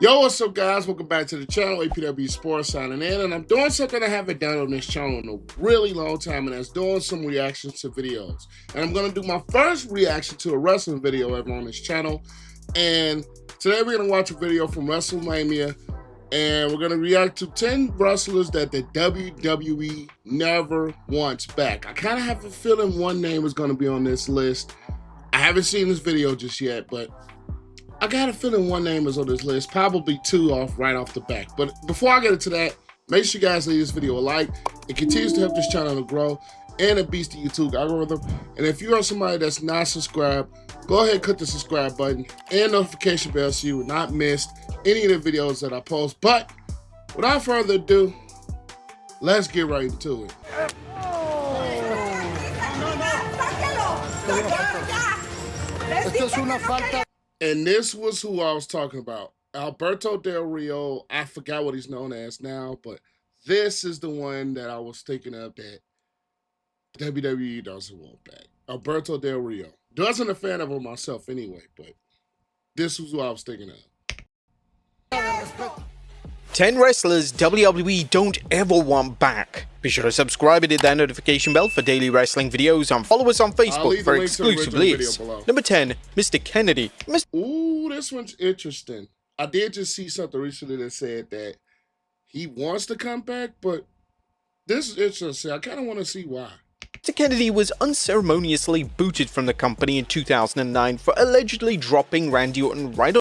Yo, what's up, guys? Welcome back to the channel. APW Sports signing in, and I'm doing something I haven't done on this channel in a really long time, and that's doing some reactions to videos. And I'm going to do my first reaction to a wrestling video ever on this channel. And today we're going to watch a video from Wrestlelamia, and we're going to react to 10 wrestlers that the WWE never wants back. I kind of have a feeling one name is going to be on this list. I haven't seen this video just yet, but I got a feeling one name is on this list, probably two right off the back. But before I get into that, make sure you guys leave this video a like. It continues to help this channel to grow, and it beats the YouTube algorithm. And if you are somebody that's not subscribed, go ahead and click the subscribe button and notification bell so you will not miss any of the videos that I post. But without further ado, let's get right into it. And this was who I was talking about. Alberto Del Rio. I forgot what he's known as now, but this is the one that I was thinking of that WWE doesn't want back. Alberto Del Rio. Wasn't a fan of him myself anyway, but this was who I was thinking of. 10 wrestlers WWE don't ever want back. Be sure to subscribe and hit that notification bell for daily wrestling videos, and follow us on Facebook for exclusive leads. Number 10, Mr. Kennedy. Ooh, this one's interesting. I did just see something recently that said that he wants to come back, but this is interesting. I kind of want to see why. Mr. Kennedy was unceremoniously booted from the company in 2009 for allegedly dropping Randy Orton right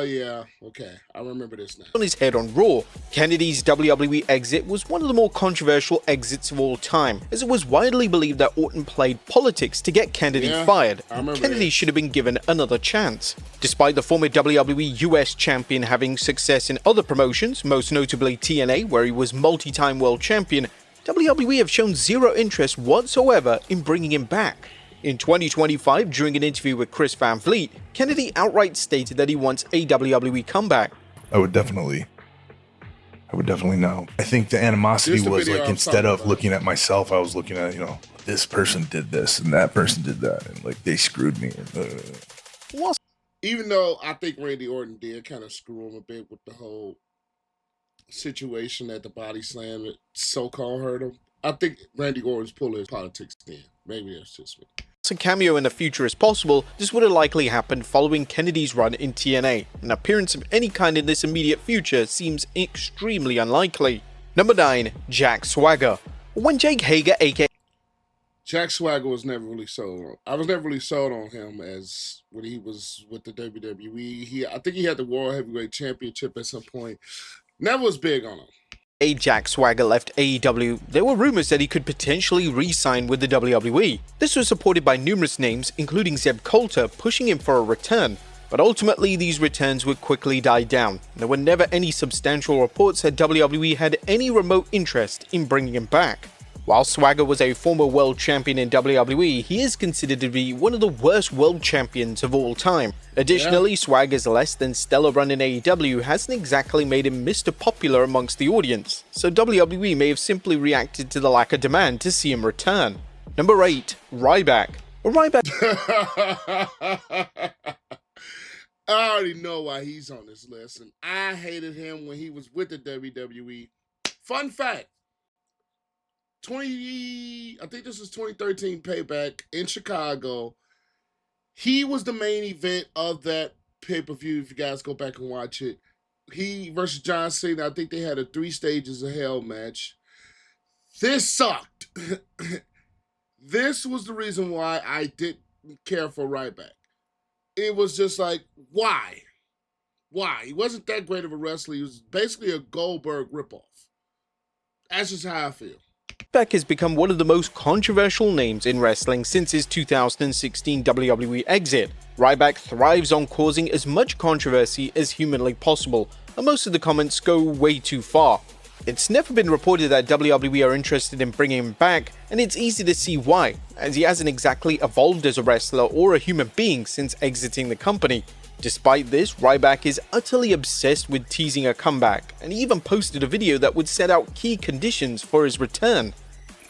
yeah, okay, I remember this now. on his head on Raw. Kennedy's WWE exit was one of the more controversial exits of all time, as it was widely believed that Orton played politics to get Kennedy fired. Kennedy should have been given another chance. Despite the former WWE US champion having success in other promotions, most notably TNA, where he was multi-time world champion, WWE have shown zero interest whatsoever in bringing him back. In 2025, during an interview with Chris Van Vliet, Kennedy outright stated that he wants a WWE comeback. I would definitely know. I think the animosity was like, instead of looking at myself, I was looking at, this person did this and that person did that, and like they screwed me. Even though I think Randy Orton did kind of screw him a bit with the whole situation at the body slam that so-called hurt him. I think Randy Orton's pulling his politics in. Maybe that's just me. A cameo in the future is possible. This would have likely happened following Kennedy's run in TNA. An appearance of any kind in this immediate future seems extremely unlikely. Number 9, Jack Swagger. When Jake Hager, aka Jack Swagger was never really sold on. I was never really sold on him as when he was with the WWE. I think he had the World Heavyweight Championship at some point. Never was big on him. Jack Swagger left AEW, there were rumors that he could potentially re-sign with the WWE. This was supported by numerous names, including Zeb Coulter, pushing him for a return. But ultimately, these returns would quickly die down. There were never any substantial reports that WWE had any remote interest in bringing him back. While Swagger was a former world champion in WWE, he is considered to be one of the worst world champions of all time. Additionally, Swagger's less than stellar run in AEW hasn't exactly made him Mr. Popular amongst the audience, so WWE may have simply reacted to the lack of demand to see him return. Number 8, Ryback. I already know why he's on this list, and I hated him when he was with the WWE. Fun fact. I think this is 2013 Payback in Chicago. He was the main event of that pay-per-view, if you guys go back and watch it. He versus John Cena, I think they had a 3 stages of hell match. This sucked. This was the reason why I didn't care for Ryback. It was just like, why? Why? He wasn't that great of a wrestler. He was basically a Goldberg ripoff. That's just how I feel. Ryback has become one of the most controversial names in wrestling since his 2016 WWE exit. Ryback thrives on causing as much controversy as humanly possible, and most of the comments go way too far. It's never been reported that WWE are interested in bringing him back, and it's easy to see why, as he hasn't exactly evolved as a wrestler or a human being since exiting the company. Despite this, Ryback is utterly obsessed with teasing a comeback, and he even posted a video that would set out key conditions for his return.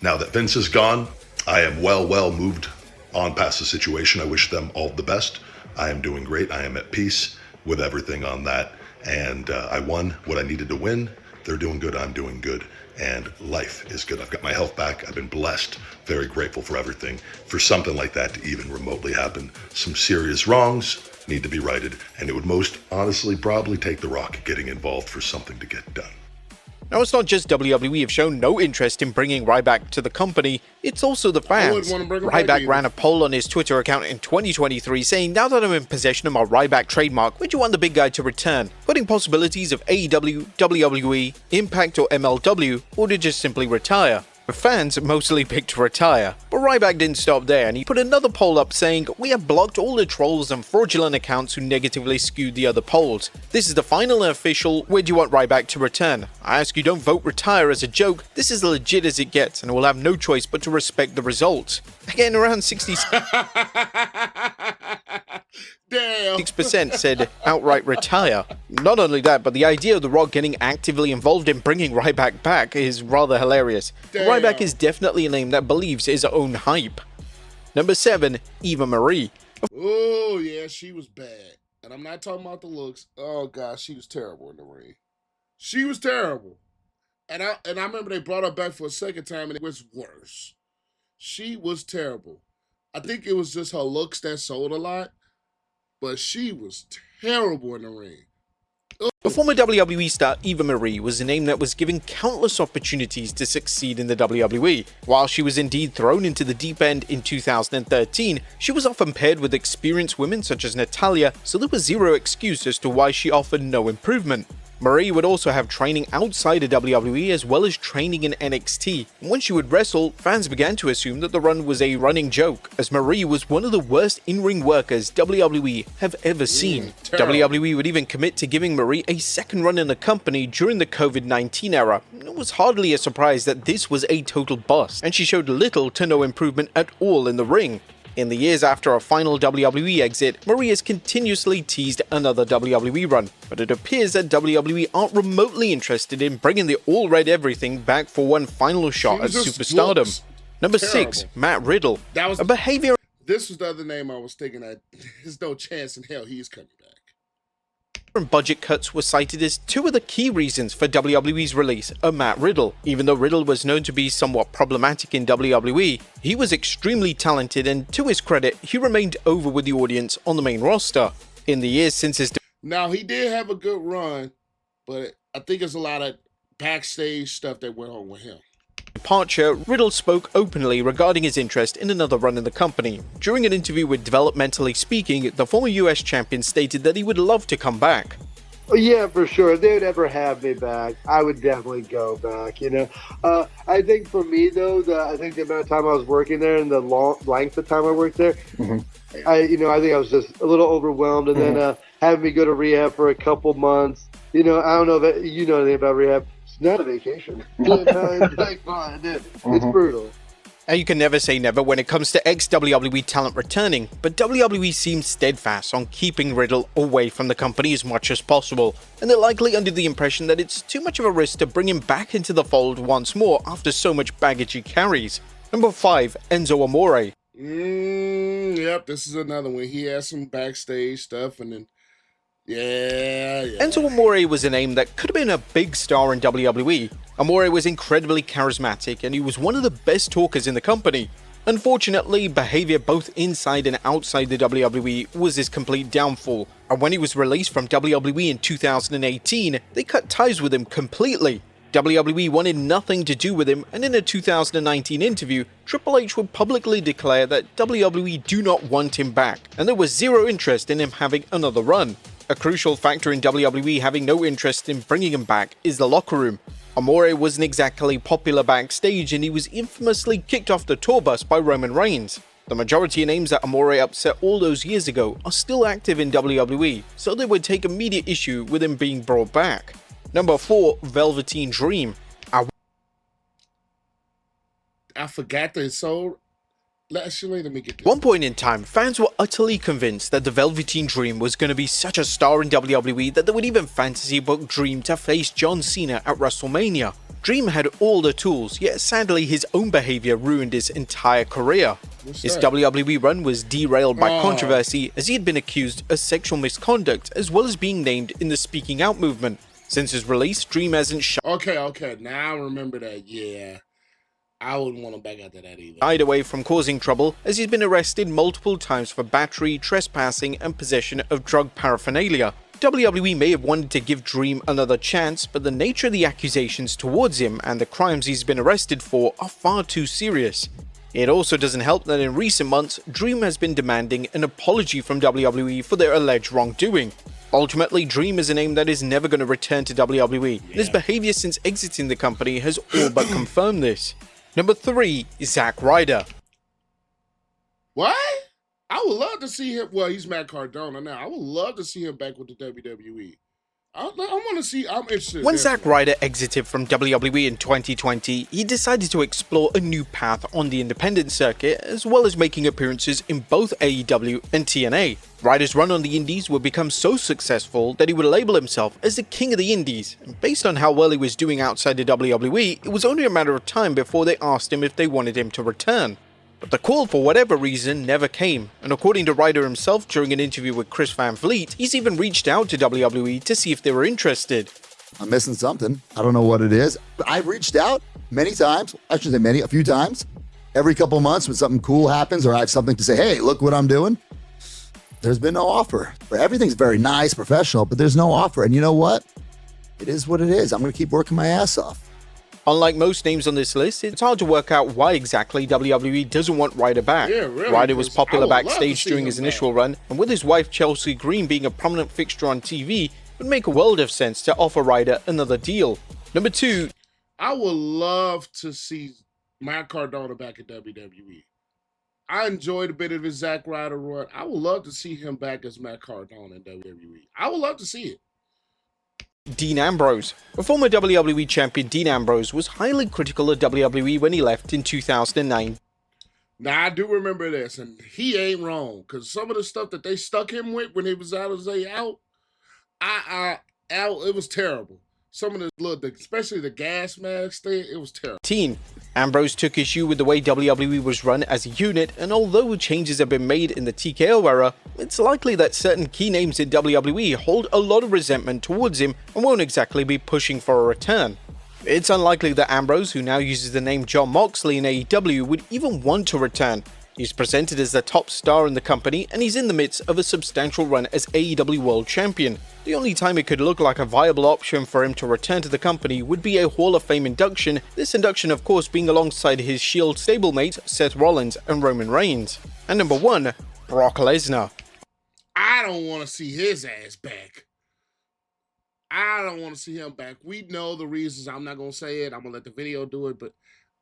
Now that Vince is gone, I am well moved on past the situation. I wish them all the best. I am doing great. I am at peace with everything on that. and I won what I needed to win. They're doing good, I'm doing good, and life is good. I've got my health back. I've been blessed, very grateful for everything. For something like that to even remotely happen, some serious wrongs need to be righted, and it would most honestly probably take The Rock getting involved for something to get done. Now, it's not just WWE have shown no interest in bringing Ryback to the company, it's also the fans. Ryback ran a poll on his Twitter account in 2023 saying, "Now that I'm in possession of my Ryback trademark, would you want the big guy to return?" Putting possibilities of AEW, WWE, Impact or MLW, or to just simply retire. The fans mostly picked to retire, but Ryback didn't stop there and he put another poll up saying, "We have blocked all the trolls and fraudulent accounts who negatively skewed the other polls. This is the final and official, where do you want Ryback to return? I ask you, don't vote retire as a joke. This is legit as it gets and we'll have no choice but to respect the results." Again, around 66% said outright retire. Not only that, but the idea of The Rock getting actively involved in bringing Ryback back is rather hilarious. Ryback is definitely a name that believes his own hype. Number 7, Eva Marie. Oh, yeah, she was bad. And I'm not talking about the looks. Oh, God, she was terrible in the ring. She was terrible. And I remember they brought her back for a second time, and it was worse. She was terrible. I think it was just her looks that sold a lot, but she was terrible in the ring. The former WWE star Eva Marie was a name that was given countless opportunities to succeed in the WWE. While she was indeed thrown into the deep end in 2013, she was often paired with experienced women such as Natalya, so there was zero excuse as to why she offered no improvement. Marie would also have training outside of WWE as well as training in NXT. And when she would wrestle, fans began to assume that the run was a running joke, as Marie was one of the worst in-ring workers WWE have ever seen. WWE would even commit to giving Marie a second run in the company during the COVID-19 era. It was hardly a surprise that this was a total bust, and she showed little to no improvement at all in the ring. In the years after her final WWE exit, Marie has continuously teased another WWE run, but it appears that WWE aren't remotely interested in bringing the all-red everything back for one final shot at superstardom. Number 6, Matt Riddle. A behavior... This was the other name I was thinking that there's no chance in hell he's coming back. And budget cuts were cited as two of the key reasons for WWE's release of Matt Riddle. Even though Riddle was known to be somewhat problematic in WWE, he was extremely talented, and to his credit, he remained over with the audience on the main roster. In the years since his Now, he did have a good run, but I think there's a lot of backstage stuff that went on with him. Departure, Riddle spoke openly regarding his interest in another run in the company. During an interview with Developmentally Speaking, the former US champion stated that he would love to come back. Oh, yeah, for sure. If they would ever have me back, I would definitely go back, you know. I think for me, though, I think the amount of time I was working there and the length of time I worked there, I think I was just a little overwhelmed. And then having me go to rehab for a couple months, you know, I don't know if you know anything about rehab. It's not a vacation. It's like fun. It's brutal. And you can never say never when it comes to ex-WWE talent returning, but WWE seems steadfast on keeping Riddle away from the company as much as possible, and they're likely under the impression that it's too much of a risk to bring him back into the fold once more after so much baggage he carries. Number 5, Enzo Amore. Yep, this is another one. He has some backstage stuff, and then yeah. Enzo Amore was a name that could have been a big star in WWE. Amore was incredibly charismatic and he was one of the best talkers in the company. Unfortunately, behavior both inside and outside the WWE was his complete downfall, and when he was released from WWE in 2018, they cut ties with him completely. WWE wanted nothing to do with him, and in a 2019 interview, Triple H would publicly declare that WWE do not want him back, and there was zero interest in him having another run. A crucial factor in WWE having no interest in bringing him back is the locker room. Amore wasn't exactly popular backstage, and he was infamously kicked off the tour bus by Roman Reigns. The majority of names that Amore upset all those years ago are still active in WWE, so they would take immediate issue with him being brought back. Number 4, Velveteen Dream. I forgot that it sold. Actually, let me get this. At one point in time, fans were utterly convinced that the Velveteen Dream was going to be such a star in WWE that they would even fantasy book Dream to face John Cena at WrestleMania. Dream had all the tools, yet sadly his own behavior ruined his entire career. His WWE run was derailed by controversy as he had been accused of sexual misconduct as well as being named in the Speaking Out movement. Since his release, Dream hasn't Okay, now I remember that, yeah. I wouldn't want him back after that either. shied away from causing trouble as he's been arrested multiple times for battery, trespassing and possession of drug paraphernalia. WWE may have wanted to give Dream another chance, but the nature of the accusations towards him and the crimes he's been arrested for are far too serious. It also doesn't help that in recent months, Dream has been demanding an apology from WWE for their alleged wrongdoing. Ultimately, Dream is a name that is never going to return to WWE. His behavior since exiting the company has all but confirmed this. Number 3 is Zack Ryder. What? I would love to see him. Well, he's Matt Cardona now. I would love to see him back with the WWE. I want to see. I'm interested. When Zack Ryder exited from WWE in 2020, he decided to explore a new path on the independent circuit, as well as making appearances in both AEW and TNA. Ryder's run on the indies would become so successful that he would label himself as the king of the indies. And based on how well he was doing outside the WWE, it was only a matter of time before they asked him if they wanted him to return. But the call, for whatever reason, never came, and according to Ryder himself during an interview with Chris Van Vliet, he's even reached out to WWE to see if they were interested. I'm missing something. I don't know what it is. I've reached out many times. I shouldn't say many, a few times. Every couple of months when something cool happens or I have something to say, hey, look what I'm doing. There's been no offer. Everything's very nice, professional, but there's no offer. And you know what? It is what it is. I'm going to keep working my ass off. Unlike most names on this list, it's hard to work out why exactly WWE doesn't want Ryder back. Yeah, really, Ryder was popular backstage during his him initial run, and with his wife Chelsea Green being a prominent fixture on TV, it would make a world of sense to offer Ryder another deal. Number 2. I would love to see Matt Cardona back at WWE. I enjoyed a bit of his Zack Ryder run. I would love to see him back as Matt Cardona in WWE. I would love to see it. Dean Ambrose. The former WWE champion Dean Ambrose was highly critical of WWE when he left in 2009. Now, I do remember this, and he ain't wrong, because some of the stuff that they stuck him with when he was out, it was terrible. Some of the, especially the gas mask thing, it was terrible. Ambrose took issue with the way WWE was run as a unit, and although changes have been made in the TKO era, it's likely that certain key names in WWE hold a lot of resentment towards him and won't exactly be pushing for a return. It's unlikely that Ambrose, who now uses the name Jon Moxley in AEW, would even want to return. He's presented as the top star in the company, and he's in the midst of a substantial run as AEW World Champion. The only time it could look like a viable option for him to return to the company would be a Hall of Fame induction, this induction of course being alongside his Shield stablemates Seth Rollins and Roman Reigns. And number 1, Brock Lesnar. I don't want to see his ass back. I don't want to see him back. We know the reasons. I'm not going to say it. I'm going to let the video do it, but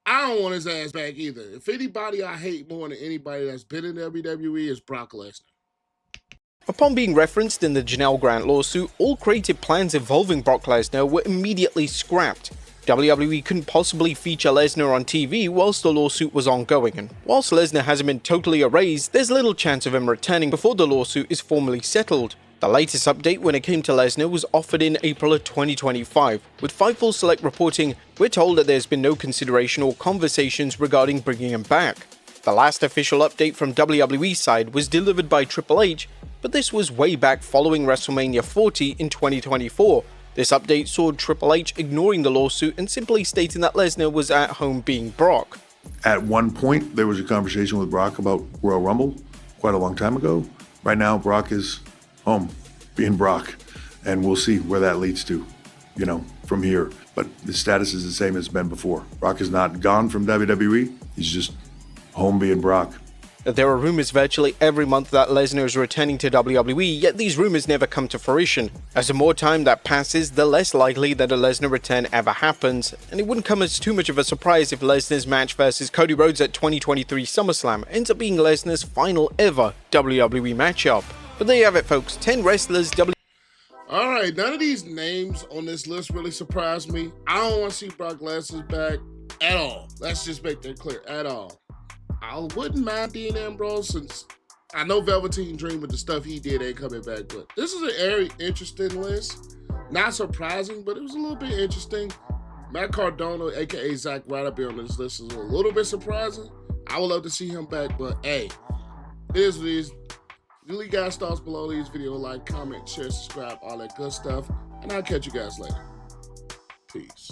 I don't want his ass back either. If anybody I hate more than anybody that's been in WWE is Brock Lesnar. Upon being referenced in the Janelle Grant lawsuit, all creative plans involving Brock Lesnar were immediately scrapped. WWE couldn't possibly feature Lesnar on TV whilst the lawsuit was ongoing, and whilst Lesnar hasn't been totally erased, there's little chance of him returning before the lawsuit is formally settled. The latest update when it came to Lesnar was offered in April of 2025, with Fightful Select reporting, "We're told that there's been no consideration or conversations regarding bringing him back." The last official update from WWE's side was delivered by Triple H, but this was way back following WrestleMania 40 in 2024. This update saw Triple H ignoring the lawsuit and simply stating that Lesnar was at home being Brock. At one point, there was a conversation with Brock about Royal Rumble quite a long time ago. Right now, Brock is home being Brock, and we'll see where that leads to, from here. But the status is the same as it's been before. Brock is not gone from WWE. He's just home being Brock. There are rumors virtually every month that Lesnar is returning to WWE, yet these rumors never come to fruition. As the more time that passes, the less likely that a Lesnar return ever happens, and it wouldn't come as too much of a surprise if Lesnar's match versus Cody Rhodes at 2023 SummerSlam ends up being Lesnar's final ever WWE matchup. But there you have it, folks. 10 wrestlers All right, none of these names on this list really surprised me. I don't want to see Brock Lesnar back at all. Let's just make that clear, at all. I wouldn't mind Dean Ambrose, since I know Velveteen Dream with the stuff he did ain't coming back, but this is a very interesting list. Not surprising, but it was a little bit interesting. Matt Cardona, aka Zack Ryder, be on this list is a little bit surprising. I would love to see him back, but hey, it is what it is. You leave guys thoughts below these video, like, comment, share, subscribe, all that good stuff, and I'll catch you guys later. Peace.